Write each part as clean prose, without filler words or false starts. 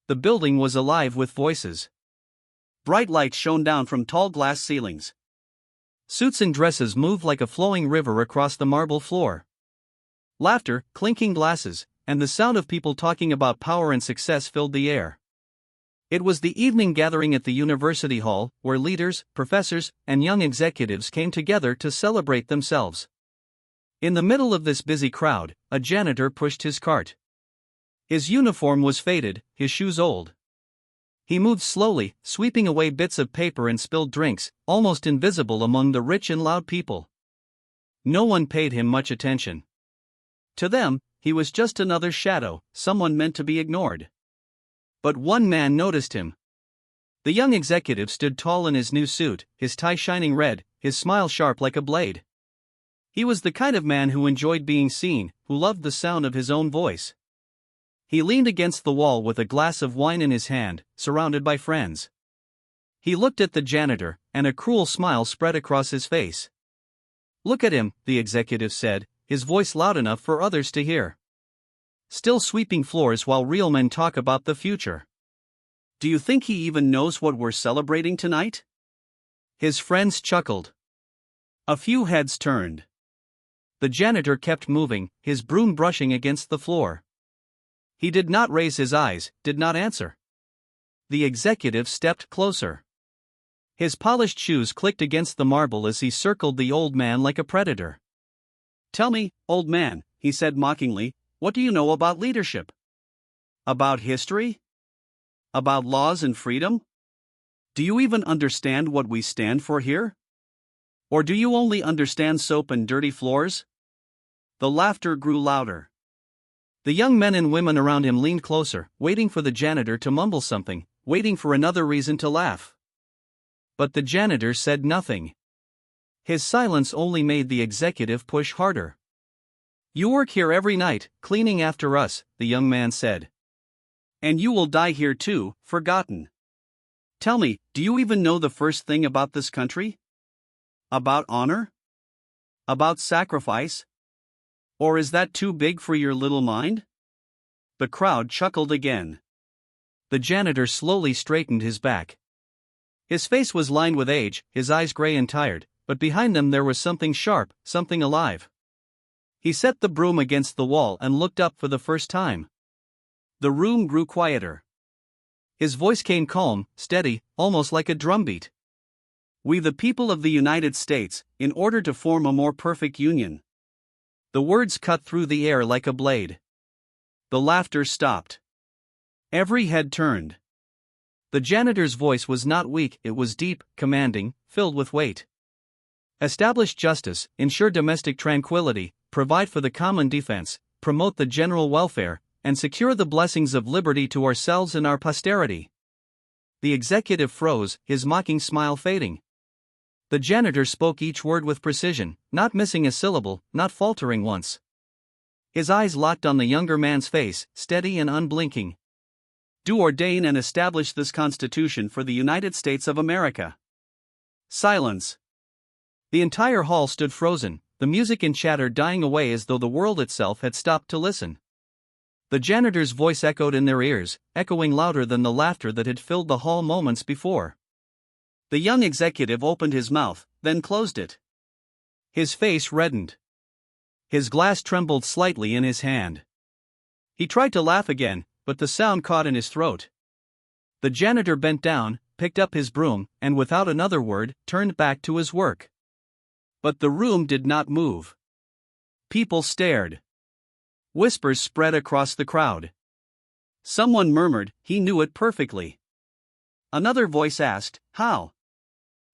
The building was alive with voices. Bright lights shone down from tall glass ceilings. Suits and dresses moved like a flowing river across the marble floor. Laughter, clinking glasses, and the sound of people talking about power and success filled the air. It was the evening gathering at the university hall, where leaders, professors, and young executives came together to celebrate themselves. In the middle of this busy crowd, a janitor pushed his cart. His uniform was faded, his shoes old. He moved slowly, sweeping away bits of paper and spilled drinks, almost invisible among the rich and loud people. No one paid him much attention. To them, he was just another shadow, someone meant to be ignored. But one man noticed him. The young executive stood tall in his new suit, his tie shining red, his smile sharp like a blade. He was the kind of man who enjoyed being seen, who loved the sound of his own voice. He leaned against the wall with a glass of wine in his hand, surrounded by friends. He looked at the janitor, and a cruel smile spread across his face. "Look at him," the executive said, his voice loud enough for others to hear. "Still sweeping floors while real men talk about the future. Do you think he even knows what we're celebrating tonight?" His friends chuckled. A few heads turned. The janitor kept moving, his broom brushing against the floor. He did not raise his eyes, did not answer. The executive stepped closer. His polished shoes clicked against the marble as he circled the old man like a predator. "Tell me, old man," he said mockingly, "what do you know about leadership? About history? About laws and freedom? Do you even understand what we stand for here? Or do you only understand soap and dirty floors?" The laughter grew louder. The young men and women around him leaned closer, waiting for the janitor to mumble something, waiting for another reason to laugh. But the janitor said nothing. His silence only made the executive push harder. "You work here every night, cleaning after us," the young man said. "And you will die here too, forgotten. Tell me, do you even know the first thing about this country? About honor? About sacrifice? Or is that too big for your little mind?" The crowd chuckled again. The janitor slowly straightened his back. His face was lined with age, his eyes gray and tired, but behind them there was something sharp, something alive. He set the broom against the wall and looked up for the first time. The room grew quieter. His voice came calm, steady, almost like a drumbeat. "We the people of the United States, in order to form a more perfect union." The words cut through the air like a blade. The laughter stopped. Every head turned. The janitor's voice was not weak, it was deep, commanding, filled with weight. "Establish justice, ensure domestic tranquility, provide for the common defense, promote the general welfare, and secure the blessings of liberty to ourselves and our posterity." The executive froze, his mocking smile fading. The janitor spoke each word with precision, not missing a syllable, not faltering once. His eyes locked on the younger man's face, steady and unblinking. "Do ordain and establish this Constitution for the United States of America." Silence. The entire hall stood frozen, the music and chatter dying away as though the world itself had stopped to listen. The janitor's voice echoed in their ears, echoing louder than the laughter that had filled the hall moments before. The young executive opened his mouth, then closed it. His face reddened. His glass trembled slightly in his hand. He tried to laugh again, but the sound caught in his throat. The janitor bent down, picked up his broom, and without another word, turned back to his work. But the room did not move. People stared. Whispers spread across the crowd. Someone murmured, "He knew it perfectly." Another voice asked, "How?"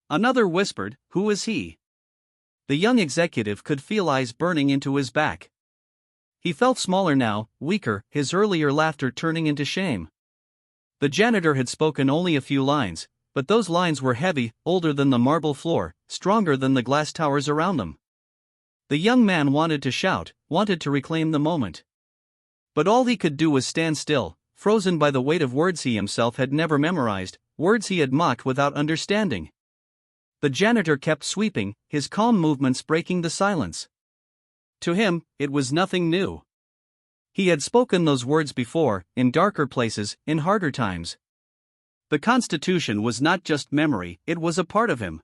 Another whispered, "Who is he?" The young executive could feel eyes burning into his back. He felt smaller now, weaker, his earlier laughter turning into shame. The janitor had spoken only a few lines, but those lines were heavy, older than the marble floor, stronger than the glass towers around them. The young man wanted to shout, wanted to reclaim the moment. But all he could do was stand still, frozen by the weight of words he himself had never memorized, words he had mocked without understanding. The janitor kept sweeping, his calm movements breaking the silence. To him, it was nothing new. He had spoken those words before, in darker places, in harder times. The Constitution was not just memory, it was a part of him.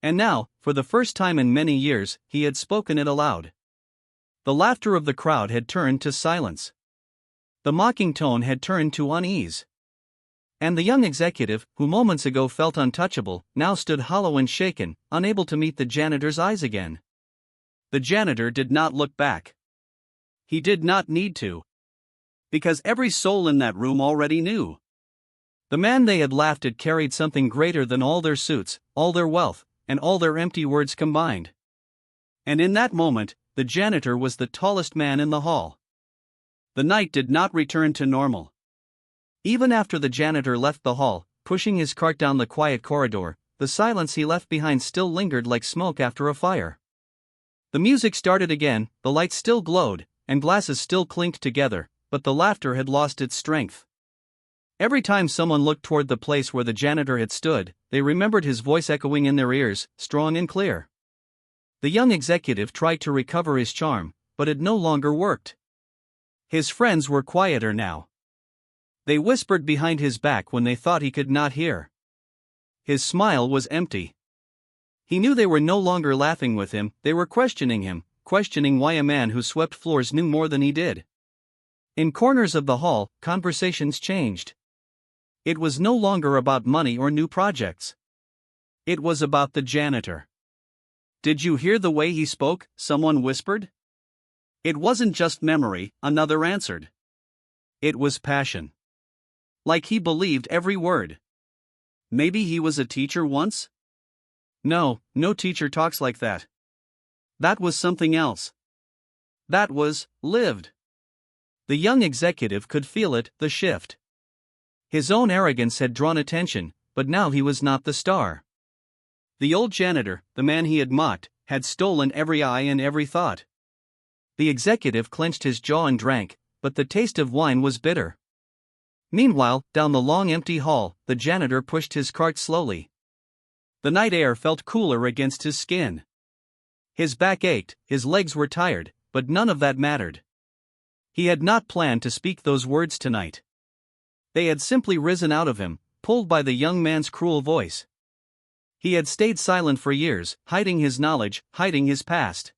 And now, for the first time in many years, he had spoken it aloud. The laughter of the crowd had turned to silence. The mocking tone had turned to unease. And the young executive, who moments ago felt untouchable, now stood hollow and shaken, unable to meet the janitor's eyes again. The janitor did not look back. He did not need to. Because every soul in that room already knew. The man they had laughed at carried something greater than all their suits, all their wealth, and all their empty words combined. And in that moment, the janitor was the tallest man in the hall. The night did not return to normal. Even after the janitor left the hall, pushing his cart down the quiet corridor, the silence he left behind still lingered like smoke after a fire. The music started again, the lights still glowed, and glasses still clinked together, but the laughter had lost its strength. Every time someone looked toward the place where the janitor had stood, they remembered his voice echoing in their ears, strong and clear. The young executive tried to recover his charm, but it no longer worked. His friends were quieter now. They whispered behind his back when they thought he could not hear. His smile was empty. He knew they were no longer laughing with him, they were questioning him, questioning why a man who swept floors knew more than he did. In corners of the hall, conversations changed. It was no longer about money or new projects. It was about the janitor. "Did you hear the way he spoke?" someone whispered. "It wasn't just memory," another answered. "It was passion. Like he believed every word." "Maybe he was a teacher once?" "No, no teacher talks like that. That was something else. That was lived." The young executive could feel it, the shift. His own arrogance had drawn attention, but now he was not the star. The old janitor, the man he had mocked, had stolen every eye and every thought. The executive clenched his jaw and drank, but the taste of wine was bitter. Meanwhile, down the long empty hall, the janitor pushed his cart slowly. The night air felt cooler against his skin. His back ached, his legs were tired, but none of that mattered. He had not planned to speak those words tonight. They had simply risen out of him, pulled by the young man's cruel voice. He had stayed silent for years, hiding his knowledge, hiding his past.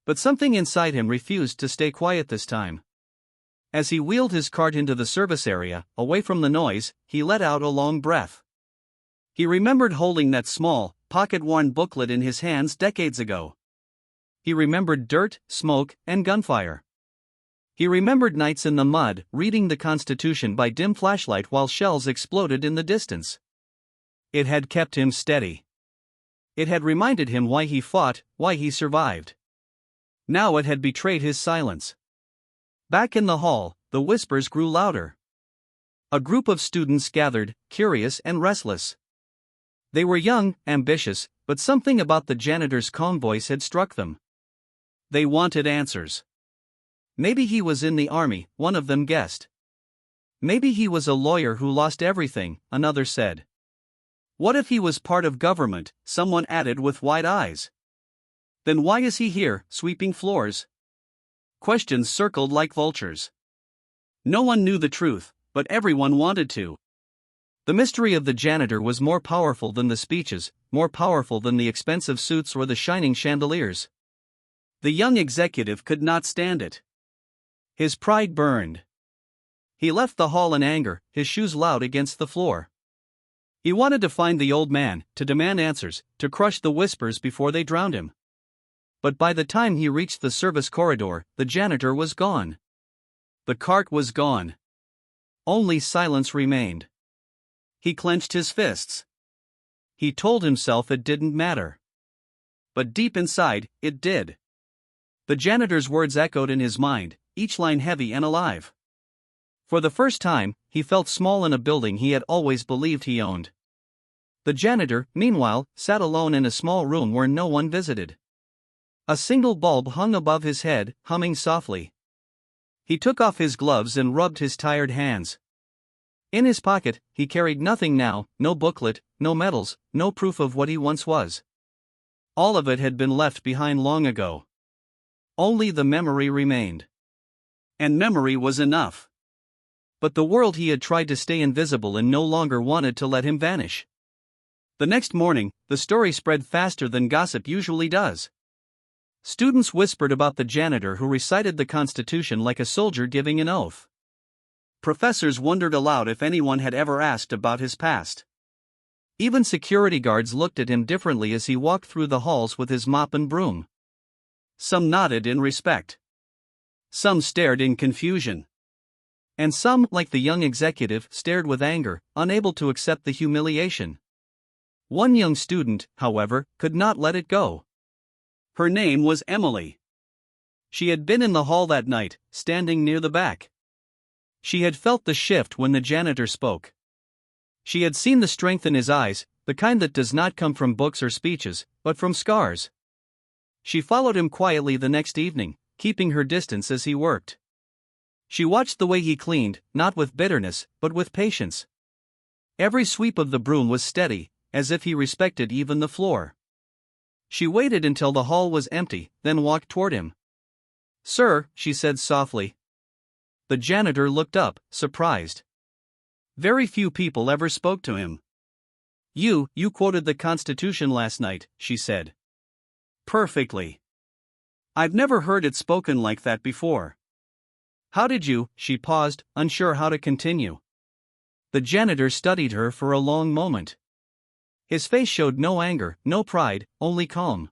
But something inside him refused to stay quiet this time. As he wheeled his cart into the service area, away from the noise, he let out a long breath. He remembered holding that small, pocket-worn booklet in his hands decades ago. He remembered dirt, smoke, and gunfire. He remembered nights in the mud, reading the Constitution by dim flashlight while shells exploded in the distance. It had kept him steady. It had reminded him why he fought, why he survived. Now it had betrayed his silence. Back in the hall, the whispers grew louder. A group of students gathered, curious and restless. They were young, ambitious, but something about the janitor's calm voice had struck them. They wanted answers. Maybe he was in the army, one of them guessed. Maybe he was a lawyer who lost everything, another said. What if he was part of government, someone added with wide eyes. Then why is he here, sweeping floors? Questions circled like vultures. No one knew the truth, but everyone wanted to. The mystery of the janitor was more powerful than the speeches, more powerful than the expensive suits or the shining chandeliers. The young executive could not stand it. His pride burned. He left the hall in anger, his shoes loud against the floor. He wanted to find the old man, to demand answers, to crush the whispers before they drowned him. But by the time he reached the service corridor, the janitor was gone. The cart was gone. Only silence remained. He clenched his fists. He told himself it didn't matter. But deep inside, it did. The janitor's words echoed in his mind, each line heavy and alive. For the first time, he felt small in a building he had always believed he owned. The janitor, meanwhile, sat alone in a small room where no one visited. A single bulb hung above his head, humming softly. He took off his gloves and rubbed his tired hands. In his pocket, he carried nothing now, no booklet, no medals, no proof of what he once was. All of it had been left behind long ago. Only the memory remained. And memory was enough. But the world he had tried to stay invisible in no longer wanted to let him vanish. The next morning, the story spread faster than gossip usually does. Students whispered about the janitor who recited the Constitution like a soldier giving an oath. Professors wondered aloud if anyone had ever asked about his past. Even security guards looked at him differently as he walked through the halls with his mop and broom. Some nodded in respect. Some stared in confusion. And some, like the young executive, stared with anger, unable to accept the humiliation. One young student, however, could not let it go. Her name was Emily. She had been in the hall that night, standing near the back. She had felt the shift when the janitor spoke. She had seen the strength in his eyes, the kind that does not come from books or speeches, but from scars. She followed him quietly the next evening, keeping her distance as he worked. She watched the way he cleaned, not with bitterness, but with patience. Every sweep of the broom was steady, as if he respected even the floor. She waited until the hall was empty, then walked toward him. "Sir," she said softly. The janitor looked up, surprised. Very few people ever spoke to him. You quoted the Constitution last night," she said. "Perfectly. I've never heard it spoken like that before." "How did you?" She paused, unsure how to continue. The janitor studied her for a long moment. His face showed no anger, no pride, only calm.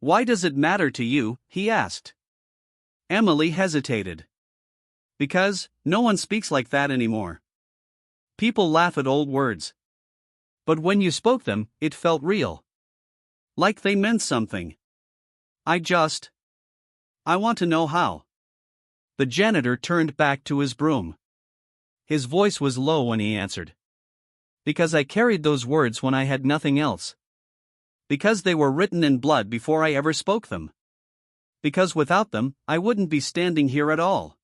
"Why does it matter to you?" he asked. Emily hesitated. "Because no one speaks like that anymore. People laugh at old words. But when you spoke them, it felt real. Like they meant something. I want to know how." The janitor turned back to his broom. His voice was low when he answered. "Because I carried those words when I had nothing else. Because they were written in blood before I ever spoke them. Because without them, I wouldn't be standing here at all."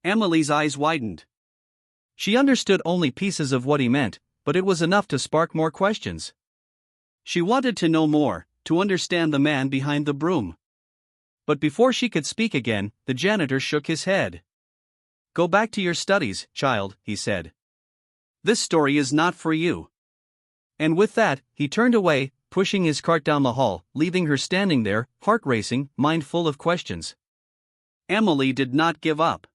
Emily's eyes widened. She understood only pieces of what he meant, but it was enough to spark more questions. She wanted to know more, to understand the man behind the broom. But before she could speak again, the janitor shook his head. "Go back to your studies, child," he said. "This story is not for you." And with that, he turned away, pushing his cart down the hall, leaving her standing there, heart racing, mind full of questions. Emily did not give up.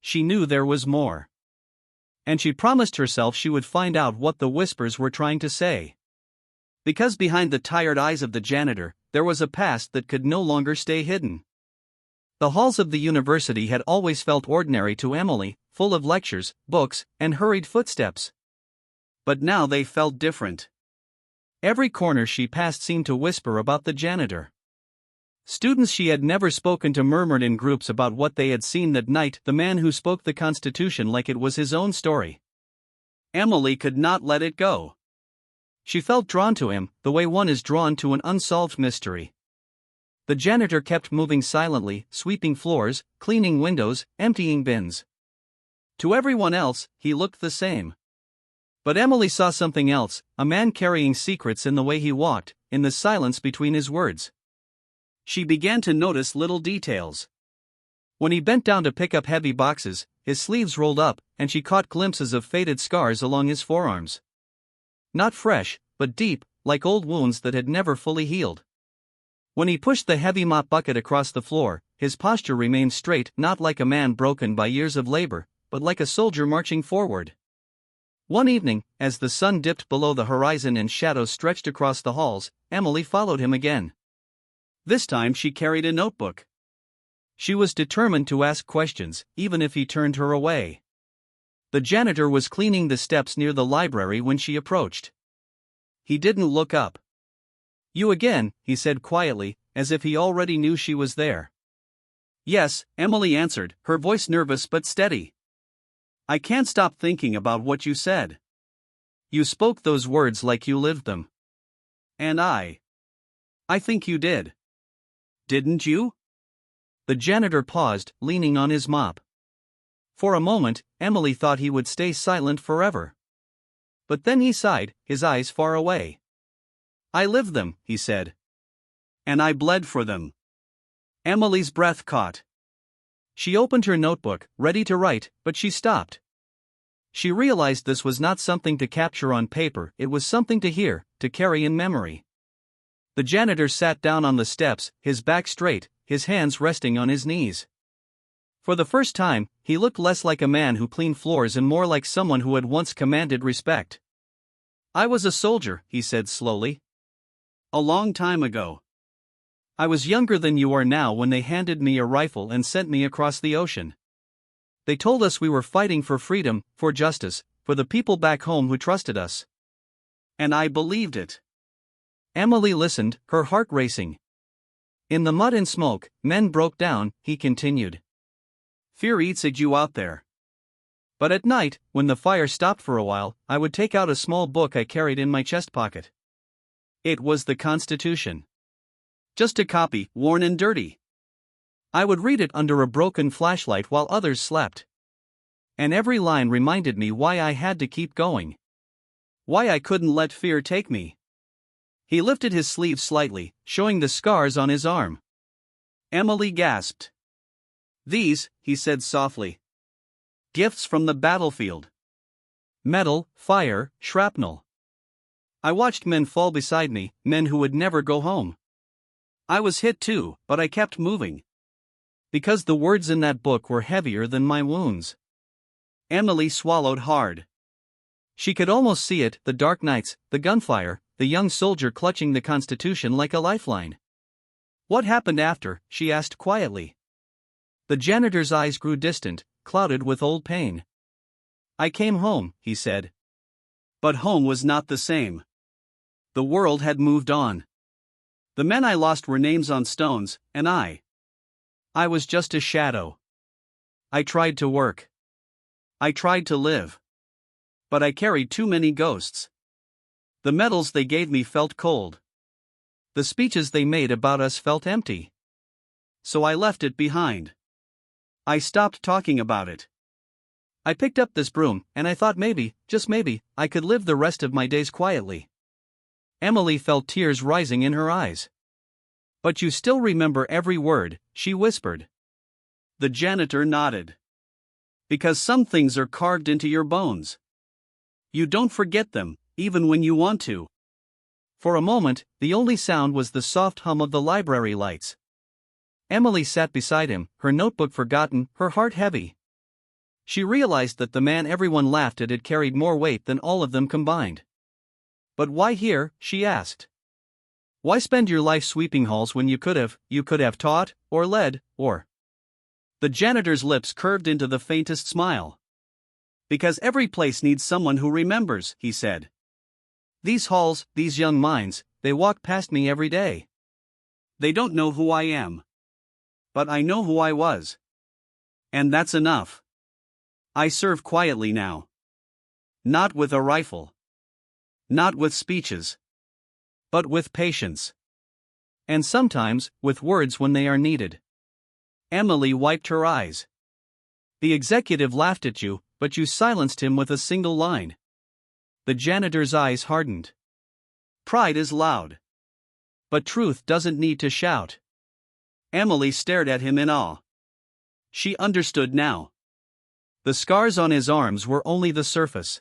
She knew there was more. And she promised herself she would find out what the whispers were trying to say. Because behind the tired eyes of the janitor, there was a past that could no longer stay hidden. The halls of the university had always felt ordinary to Emily, full of lectures, books, and hurried footsteps. But now they felt different. Every corner she passed seemed to whisper about the janitor. Students she had never spoken to murmured in groups about what they had seen that night, the man who spoke the Constitution like it was his own story. Emily could not let it go. She felt drawn to him, the way one is drawn to an unsolved mystery. The janitor kept moving silently, sweeping floors, cleaning windows, emptying bins. To everyone else, he looked the same. But Emily saw something else, a man carrying secrets in the way he walked, in the silence between his words. She began to notice little details. When he bent down to pick up heavy boxes, his sleeves rolled up, and she caught glimpses of faded scars along his forearms. Not fresh, but deep, like old wounds that had never fully healed. When he pushed the heavy mop bucket across the floor, his posture remained straight, not like a man broken by years of labor, but like a soldier marching forward. One evening, as the sun dipped below the horizon and shadows stretched across the halls, Emily followed him again. This time she carried a notebook. She was determined to ask questions, even if he turned her away. The janitor was cleaning the steps near the library when she approached. He didn't look up. "You again," he said quietly, as if he already knew she was there. "Yes," Emily answered, her voice nervous but steady. "I can't stop thinking about what you said. You spoke those words like you lived them. And I think you did. Didn't you?" The janitor paused, leaning on his mop. For a moment, Emily thought he would stay silent forever. But then he sighed, his eyes far away. "I lived them," he said. "And I bled for them." Emily's breath caught. She opened her notebook, ready to write, but she stopped. She realized this was not something to capture on paper, it was something to hear, to carry in memory. The janitor sat down on the steps, his back straight, his hands resting on his knees. For the first time, he looked less like a man who cleaned floors and more like someone who had once commanded respect. "I was a soldier," he said slowly. "A long time ago. I was younger than you are now when they handed me a rifle and sent me across the ocean. They told us we were fighting for freedom, for justice, for the people back home who trusted us. And I believed it." Emily listened, her heart racing. "In the mud and smoke, men broke down," he continued. "Fear eats at you out there. But at night, when the fire stopped for a while, I would take out a small book I carried in my chest pocket. It was the Constitution. Just a copy, worn and dirty. I would read it under a broken flashlight while others slept. And every line reminded me why I had to keep going. Why I couldn't let fear take me." He lifted his sleeve slightly, showing the scars on his arm. Emily gasped. "These," he said softly. "Gifts from the battlefield. Metal, fire, shrapnel. I watched men fall beside me, men who would never go home. I was hit too, but I kept moving. Because the words in that book were heavier than my wounds." Emily swallowed hard. She could almost see it, the dark nights, the gunfire, the young soldier clutching the Constitution like a lifeline. "What happened after?" she asked quietly. The janitor's eyes grew distant, clouded with old pain. "I came home," he said. But home was not the same. The world had moved on. The men I lost were names on stones, and I was just a shadow. I tried to work. I tried to live. But I carried too many ghosts. The medals they gave me felt cold. The speeches they made about us felt empty. So I left it behind. I stopped talking about it. I picked up this broom, and I thought maybe, just maybe, I could live the rest of my days quietly." Emily felt tears rising in her eyes. "But you still remember every word," she whispered. The janitor nodded. "Because some things are carved into your bones. You don't forget them, even when you want to." For a moment, the only sound was the soft hum of the library lights. Emily sat beside him, her notebook forgotten, her heart heavy. She realized that the man everyone laughed at had carried more weight than all of them combined. "But why here?" she asked. "Why spend your life sweeping halls when you could have taught, or led, or—" The janitor's lips curved into the faintest smile. "Because every place needs someone who remembers," he said. "These halls, these young minds, they walk past me every day. They don't know who I am. But I know who I was. And that's enough. I serve quietly now. Not with a rifle. Not with speeches. But with patience. And sometimes, with words when they are needed." Emily wiped her eyes. "The executive laughed at you, but you silenced him with a single line." The janitor's eyes hardened. "Pride is loud. But truth doesn't need to shout." Emily stared at him in awe. She understood now. The scars on his arms were only the surface.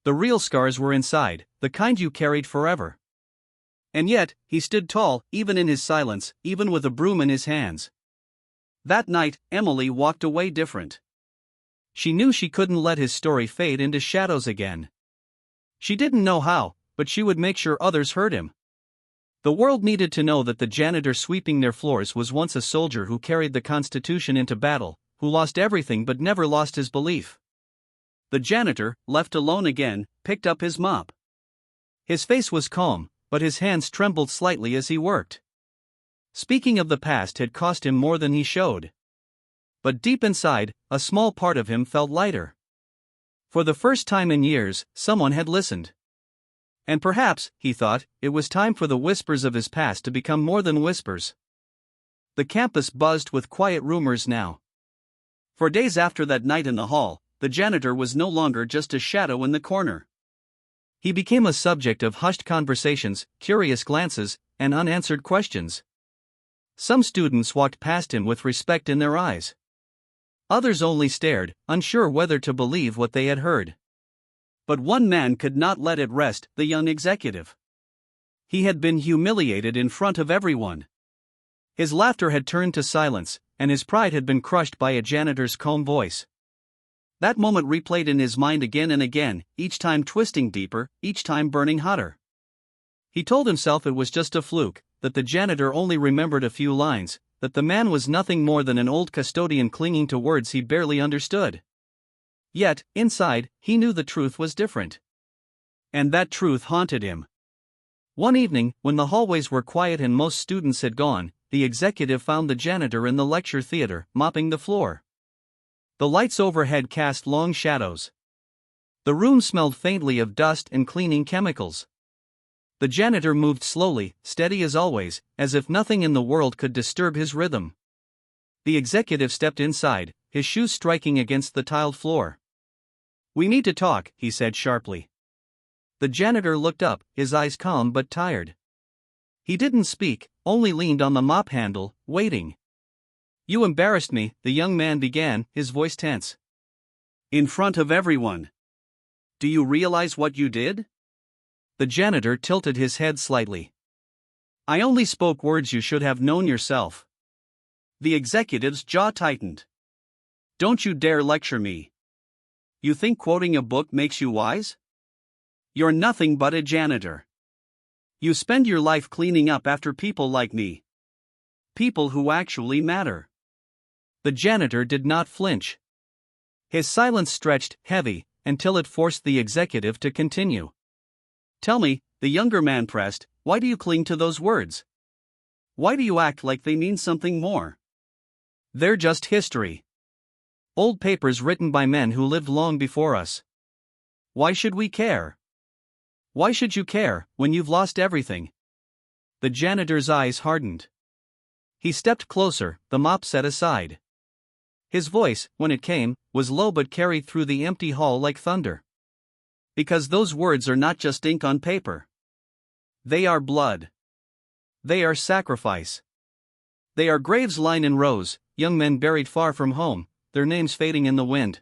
The real scars were inside, the kind you carried forever. And yet, he stood tall, even in his silence, even with a broom in his hands. That night, Emily walked away different. She knew she couldn't let his story fade into shadows again. She didn't know how, but she would make sure others heard him. The world needed to know that the janitor sweeping their floors was once a soldier who carried the Constitution into battle, who lost everything but never lost his belief. The janitor, left alone again, picked up his mop. His face was calm, but his hands trembled slightly as he worked. Speaking of the past had cost him more than he showed. But deep inside, a small part of him felt lighter. For the first time in years, someone had listened. And perhaps, he thought, it was time for the whispers of his past to become more than whispers. The campus buzzed with quiet rumors now. For days after that night in the hall, the janitor was no longer just a shadow in the corner. He became a subject of hushed conversations, curious glances, and unanswered questions. Some students walked past him with respect in their eyes. Others only stared, unsure whether to believe what they had heard. But one man could not let it rest, the young executive. He had been humiliated in front of everyone. His laughter had turned to silence, and his pride had been crushed by a janitor's calm voice. That moment replayed in his mind again and again, each time twisting deeper, each time burning hotter. He told himself it was just a fluke, that the janitor only remembered a few lines, that the man was nothing more than an old custodian clinging to words he barely understood. Yet, inside, he knew the truth was different. And that truth haunted him. One evening, when the hallways were quiet and most students had gone, the executive found the janitor in the lecture theater, mopping the floor. The lights overhead cast long shadows. The room smelled faintly of dust and cleaning chemicals. The janitor moved slowly, steady as always, as if nothing in the world could disturb his rhythm. The executive stepped inside, his shoes striking against the tiled floor. "We need to talk," he said sharply. The janitor looked up, his eyes calm but tired. He didn't speak, only leaned on the mop handle, waiting. "You embarrassed me," the young man began, his voice tense. "In front of everyone. Do you realize what you did?" The janitor tilted his head slightly. "I only spoke words you should have known yourself." The executive's jaw tightened. "Don't you dare lecture me. You think quoting a book makes you wise? You're nothing but a janitor. You spend your life cleaning up after people like me. People who actually matter." The janitor did not flinch. His silence stretched, heavy, until it forced the executive to continue. "Tell me," the younger man pressed, "why do you cling to those words? Why do you act like they mean something more? They're just history. Old papers written by men who lived long before us. Why should we care? Why should you care, when you've lost everything?" The janitor's eyes hardened. He stepped closer, the mop set aside. His voice, when it came, was low but carried through the empty hall like thunder. "Because those words are not just ink on paper. They are blood. They are sacrifice. They are graves lined in rows, young men buried far from home, their names fading in the wind.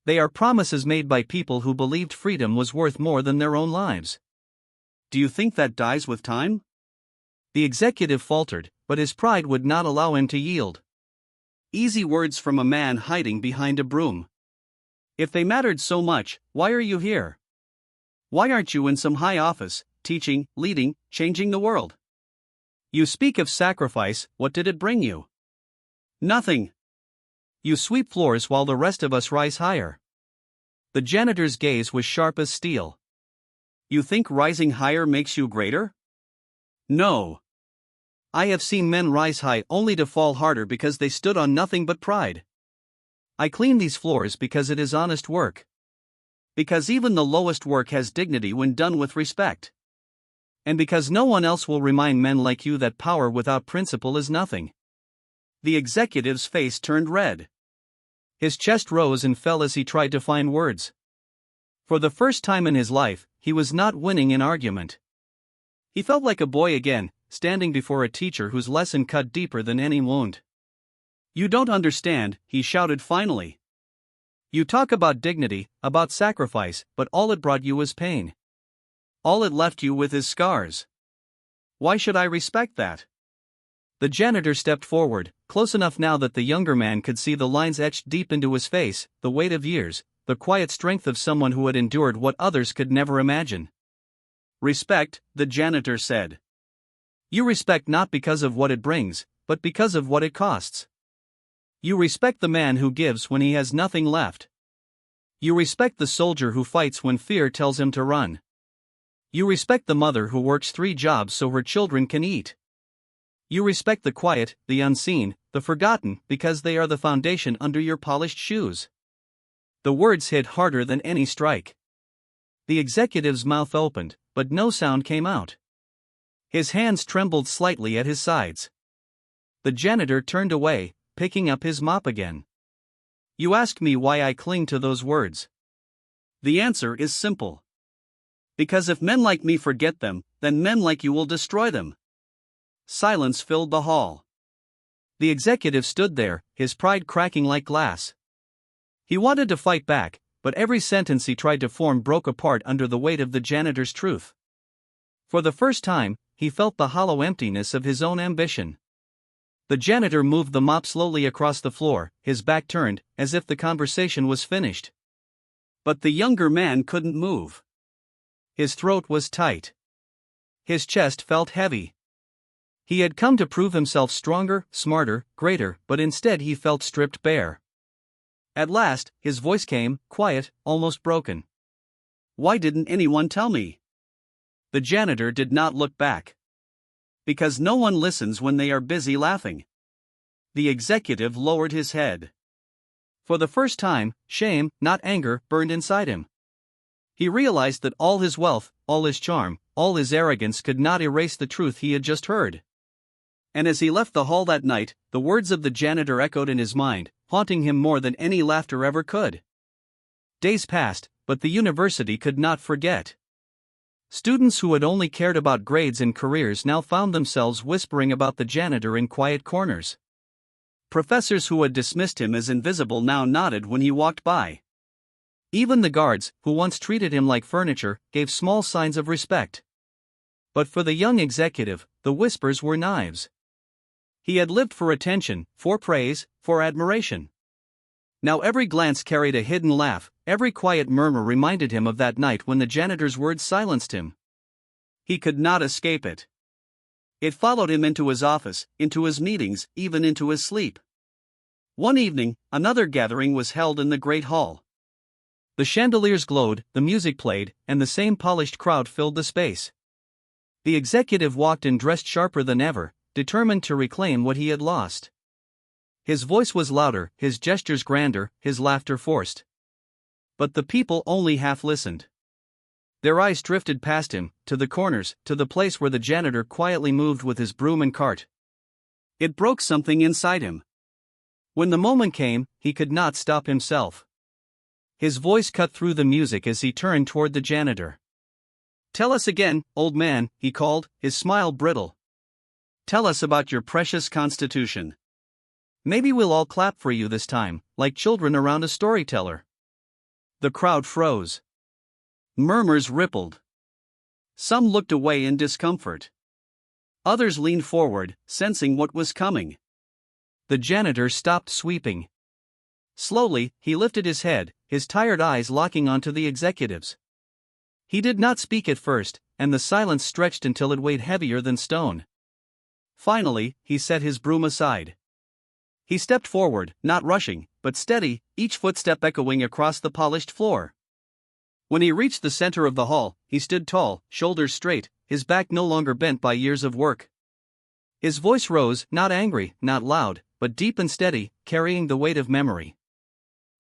They are promises made by people who believed freedom was worth more than their own lives. Do you think that dies with time?" The executive faltered, but his pride would not allow him to yield. Easy words from a man hiding behind a broom. "If they mattered so much, why are you here? Why aren't you in some high office, teaching, leading, changing the world? You speak of sacrifice, what did it bring you? Nothing. You sweep floors while the rest of us rise higher." The janitor's gaze was sharp as steel. "You think rising higher makes you greater? No. I have seen men rise high only to fall harder because they stood on nothing but pride. I clean these floors because it is honest work. Because even the lowest work has dignity when done with respect. And because no one else will remind men like you that power without principle is nothing." The executive's face turned red. His chest rose and fell as he tried to find words. For the first time in his life, he was not winning an argument. He felt like a boy again, standing before a teacher whose lesson cut deeper than any wound. "You don't understand," he shouted finally. "You talk about dignity, about sacrifice, but all it brought you was pain. All it left you with is scars. Why should I respect that?" The janitor stepped forward, close enough now that the younger man could see the lines etched deep into his face, the weight of years, the quiet strength of someone who had endured what others could never imagine. "Respect," the janitor said. "You respect not because of what it brings, but because of what it costs. You respect the man who gives when he has nothing left. You respect the soldier who fights when fear tells him to run. You respect the mother who works 3 jobs so her children can eat. You respect the quiet, the unseen, the forgotten, because they are the foundation under your polished shoes." The words hit harder than any strike. The executive's mouth opened, but no sound came out. His hands trembled slightly at his sides. The janitor turned away, picking up his mop again. "You ask me why I cling to those words. The answer is simple. Because if men like me forget them, then men like you will destroy them." Silence filled the hall. The executive stood there, his pride cracking like glass. He wanted to fight back, but every sentence he tried to form broke apart under the weight of the janitor's truth. For the first time, he felt the hollow emptiness of his own ambition. The janitor moved the mop slowly across the floor, his back turned, as if the conversation was finished. But the younger man couldn't move. His throat was tight. His chest felt heavy. He had come to prove himself stronger, smarter, greater, but instead he felt stripped bare. At last, his voice came, quiet, almost broken. "Why didn't anyone tell me?" The janitor did not look back. "Because no one listens when they are busy laughing." The executive lowered his head. For the first time, shame, not anger, burned inside him. He realized that all his wealth, all his charm, all his arrogance could not erase the truth he had just heard. And as he left the hall that night, the words of the janitor echoed in his mind, haunting him more than any laughter ever could. Days passed, but the university could not forget. Students who had only cared about grades and careers now found themselves whispering about the janitor in quiet corners. Professors who had dismissed him as invisible now nodded when he walked by. Even the guards, who once treated him like furniture, gave small signs of respect. But for the young executive, the whispers were knives. He had lived for attention, for praise, for admiration. Now every glance carried a hidden laugh, every quiet murmur reminded him of that night when the janitor's words silenced him. He could not escape it. It followed him into his office, into his meetings, even into his sleep. One evening, another gathering was held in the great hall. The chandeliers glowed, the music played, and the same polished crowd filled the space. The executive walked in dressed sharper than ever, determined to reclaim what he had lost. His voice was louder, his gestures grander, his laughter forced. But the people only half listened. Their eyes drifted past him, to the corners, to the place where the janitor quietly moved with his broom and cart. It broke something inside him. When the moment came, he could not stop himself. His voice cut through the music as he turned toward the janitor. "Tell us again, old man," he called, his smile brittle. "Tell us about your precious Constitution. Maybe we'll all clap for you this time, like children around a storyteller." The crowd froze. Murmurs rippled. Some looked away in discomfort. Others leaned forward, sensing what was coming. The janitor stopped sweeping. Slowly, he lifted his head, his tired eyes locking onto the executive's. He did not speak at first, and the silence stretched until it weighed heavier than stone. Finally, he set his broom aside. He stepped forward, not rushing, but steady, each footstep echoing across the polished floor. When he reached the center of the hall, he stood tall, shoulders straight, his back no longer bent by years of work. His voice rose, not angry, not loud, but deep and steady, carrying the weight of memory.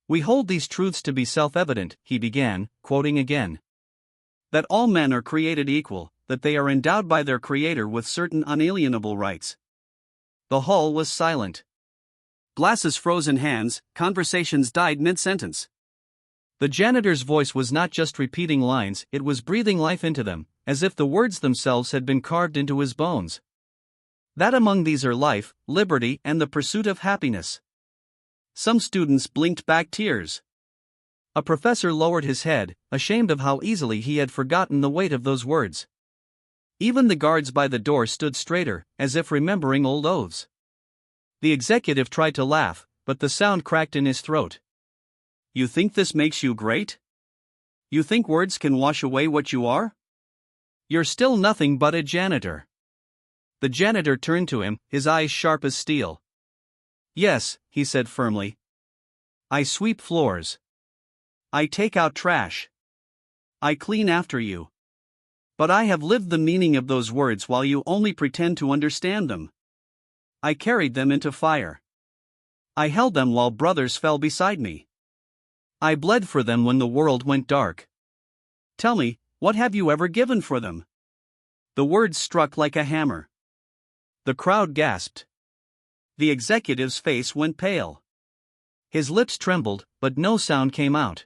"We hold these truths to be self-evident," he began, quoting again. "That all men are created equal, that they are endowed by their Creator with certain unalienable rights." The hall was silent. Glasses froze in hands, conversations died mid-sentence. The janitor's voice was not just repeating lines, it was breathing life into them, as if the words themselves had been carved into his bones. That among these are life, liberty, and the pursuit of happiness. Some students blinked back tears. A professor lowered his head, ashamed of how easily he had forgotten the weight of those words. Even the guards by the door stood straighter, as if remembering old oaths. The executive tried to laugh, but the sound cracked in his throat. "You think this makes you great? You think words can wash away what you are? You're still nothing but a janitor." The janitor turned to him, his eyes sharp as steel. "Yes," he said firmly. "I sweep floors. I take out trash. I clean after you. But I have lived the meaning of those words while you only pretend to understand them. I carried them into fire. I held them while brothers fell beside me. I bled for them when the world went dark. Tell me, what have you ever given for them?" The words struck like a hammer. The crowd gasped. The executive's face went pale. His lips trembled, but no sound came out.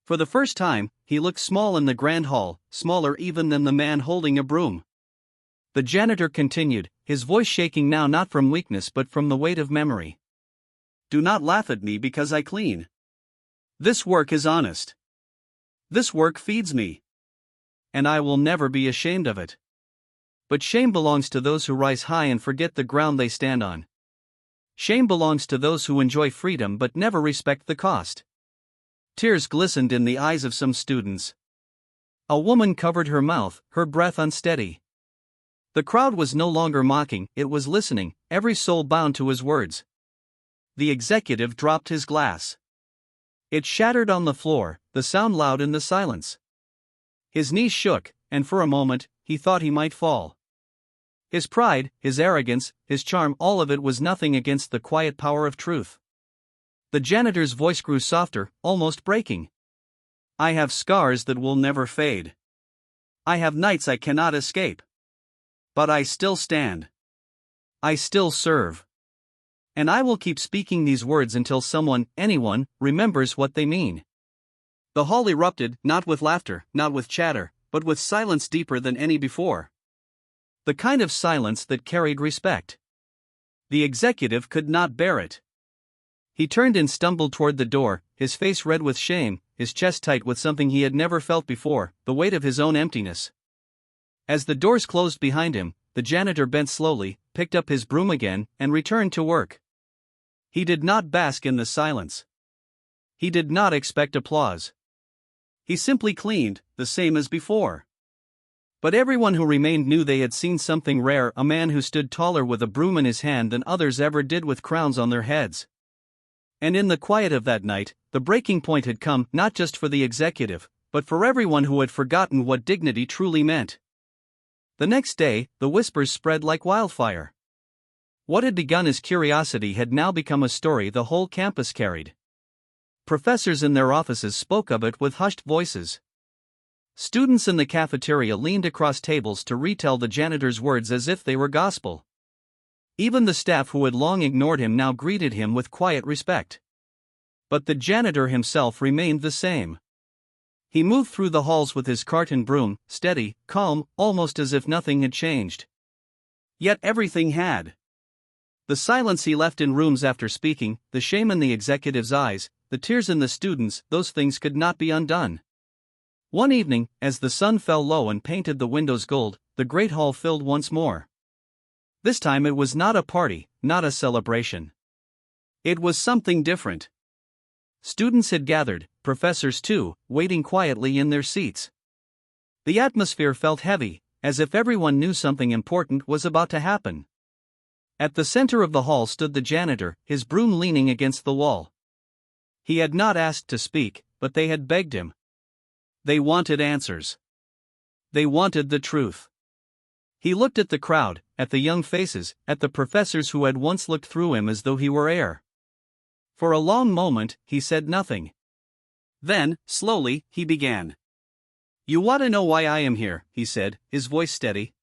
For the first time, he looked small in the grand hall, smaller even than the man holding a broom. The janitor continued, his voice shaking now not from weakness but from the weight of memory. Do not laugh at me because I clean. This work is honest. This work feeds me. And I will never be ashamed of it. But shame belongs to those who rise high and forget the ground they stand on. Shame belongs to those who enjoy freedom but never respect the cost. Tears glistened in the eyes of some students. A woman covered her mouth, her breath unsteady. The crowd was no longer mocking, it was listening, every soul bound to his words. The executive dropped his glass. It shattered on the floor, the sound loud in the silence. His knees shook, and for a moment, he thought he might fall. His pride, his arrogance, his charm, all of it was nothing against the quiet power of truth. The janitor's voice grew softer, almost breaking. I have scars that will never fade. I have nights I cannot escape. But I still stand. I still serve. And I will keep speaking these words until someone, anyone, remembers what they mean. The hall erupted, not with laughter, not with chatter, but with silence deeper than any before. The kind of silence that carried respect. The executive could not bear it. He turned and stumbled toward the door, his face red with shame, his chest tight with something he had never felt before, the weight of his own emptiness. As the doors closed behind him, the janitor bent slowly, picked up his broom again, and returned to work. He did not bask in the silence. He did not expect applause. He simply cleaned, the same as before. But everyone who remained knew they had seen something rare, a man who stood taller with a broom in his hand than others ever did with crowns on their heads. And in the quiet of that night, the breaking point had come, not just for the executive, but for everyone who had forgotten what dignity truly meant. The next day, the whispers spread like wildfire. What had begun as curiosity had now become a story the whole campus carried. Professors in their offices spoke of it with hushed voices. Students in the cafeteria leaned across tables to retell the janitor's words as if they were gospel. Even the staff who had long ignored him now greeted him with quiet respect. But the janitor himself remained the same. He moved through the halls with his cart and broom, steady, calm, almost as if nothing had changed. Yet everything had. The silence he left in rooms after speaking, the shame in the executive's eyes, the tears in the students, those things could not be undone. One evening, as the sun fell low and painted the windows gold, the great hall filled once more. This time it was not a party, not a celebration. It was something different. Students had gathered, professors too, waiting quietly in their seats. The atmosphere felt heavy, as if everyone knew something important was about to happen. At the center of the hall stood the janitor, his broom leaning against the wall. He had not asked to speak, but they had begged him. They wanted answers. They wanted the truth. He looked at the crowd, at the young faces, at the professors who had once looked through him as though he were air. For a long moment, he said nothing. Then, slowly, he began. You want to know why I am here, he said, his voice steady.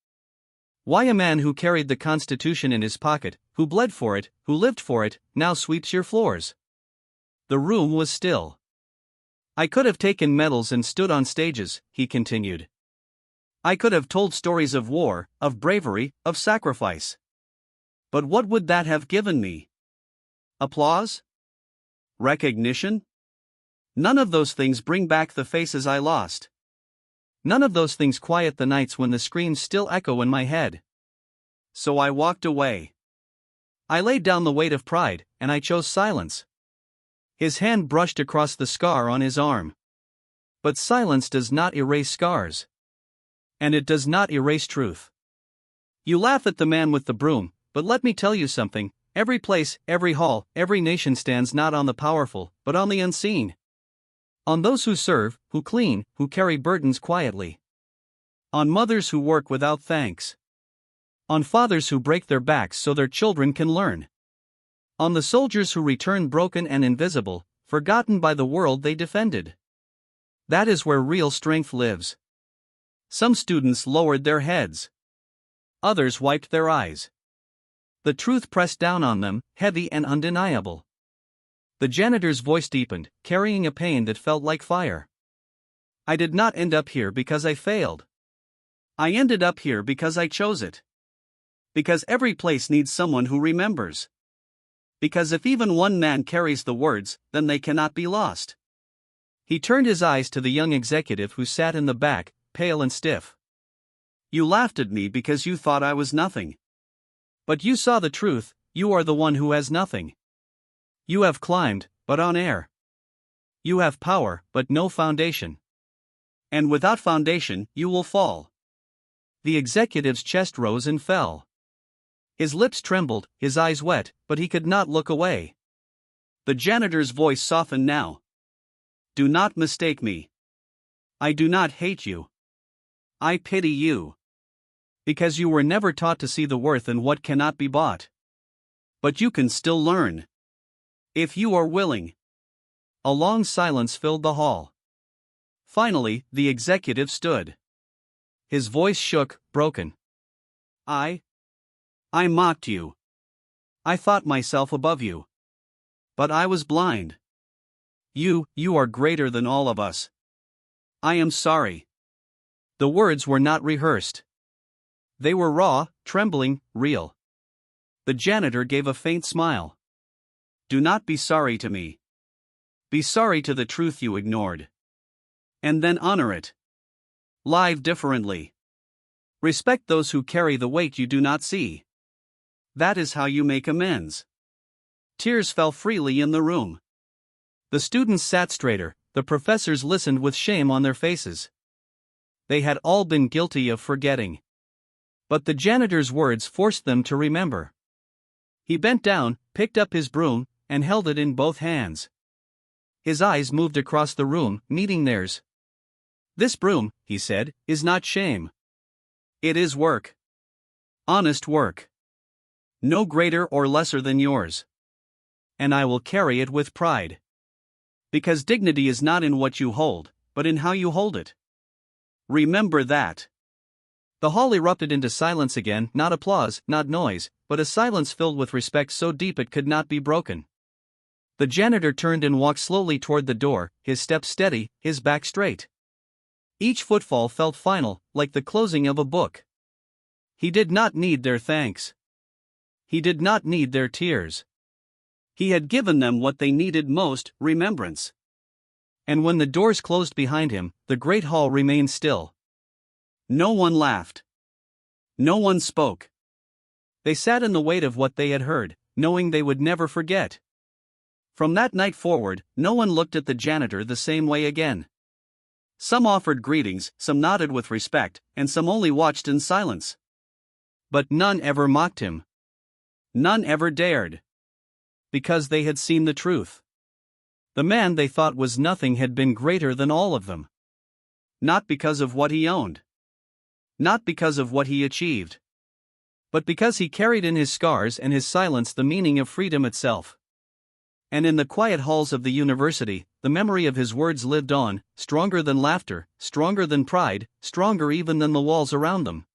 Why a man who carried the Constitution in his pocket, who bled for it, who lived for it, now sweeps your floors. The room was still. I could have taken medals and stood on stages, he continued. I could have told stories of war, of bravery, of sacrifice. But what would that have given me? Applause? Recognition? None of those things bring back the faces I lost. None of those things quiet the nights when the screams still echo in my head. So I walked away. I laid down the weight of pride, and I chose silence. His hand brushed across the scar on his arm. But silence does not erase scars. And it does not erase truth. You laugh at the man with the broom, but let me tell you something, every place, every hall, every nation stands not on the powerful, but on the unseen. On those who serve, who clean, who carry burdens quietly. On mothers who work without thanks. On fathers who break their backs so their children can learn. On the soldiers who return broken and invisible, forgotten by the world they defended. That is where real strength lives. Some students lowered their heads. Others wiped their eyes. The truth pressed down on them, heavy and undeniable. The janitor's voice deepened, carrying a pain that felt like fire. I did not end up here because I failed. I ended up here because I chose it. Because every place needs someone who remembers. Because if even one man carries the words, then they cannot be lost. He turned his eyes to the young executive who sat in the back, pale and stiff. You laughed at me because you thought I was nothing. But you saw the truth, you are the one who has nothing. You have climbed, but on air. You have power, but no foundation. And without foundation, you will fall. The executive's chest rose and fell. His lips trembled, his eyes wet, but he could not look away. The janitor's voice softened now. Do not mistake me. I do not hate you. I pity you. Because you were never taught to see the worth in what cannot be bought. But you can still learn. If you are willing. A long silence filled the hall. Finally, the executive stood. His voice shook, broken. I mocked you. I thought myself above you. But I was blind. You are greater than all of us. I am sorry. The words were not rehearsed. They were raw, trembling, real. The janitor gave a faint smile. Do not be sorry to me. Be sorry to the truth you ignored. And then honor it. Live differently. Respect those who carry the weight you do not see. That is how you make amends. Tears fell freely in the room. The students sat straighter, the professors listened with shame on their faces. They had all been guilty of forgetting. But the janitor's words forced them to remember. He bent down, picked up his broom, and held it in both hands. His eyes moved across the room, meeting theirs. This broom, he said, is not shame. It is work. Honest work. No greater or lesser than yours. And I will carry it with pride. Because dignity is not in what you hold, but in how you hold it. Remember that. The hall erupted into silence again, not applause, not noise, but a silence filled with respect so deep it could not be broken. The janitor turned and walked slowly toward the door, his step steady, his back straight. Each footfall felt final, like the closing of a book. He did not need their thanks. He did not need their tears. He had given them what they needed most, remembrance. And when the doors closed behind him, the great hall remained still. No one laughed. No one spoke. They sat in the weight of what they had heard, knowing they would never forget. From that night forward, no one looked at the janitor the same way again. Some offered greetings, some nodded with respect, and some only watched in silence. But none ever mocked him. None ever dared. Because they had seen the truth. The man they thought was nothing had been greater than all of them. Not because of what he owned. Not because of what he achieved. But because he carried in his scars and his silence the meaning of freedom itself. And in the quiet halls of the university, the memory of his words lived on, stronger than laughter, stronger than pride, stronger even than the walls around them.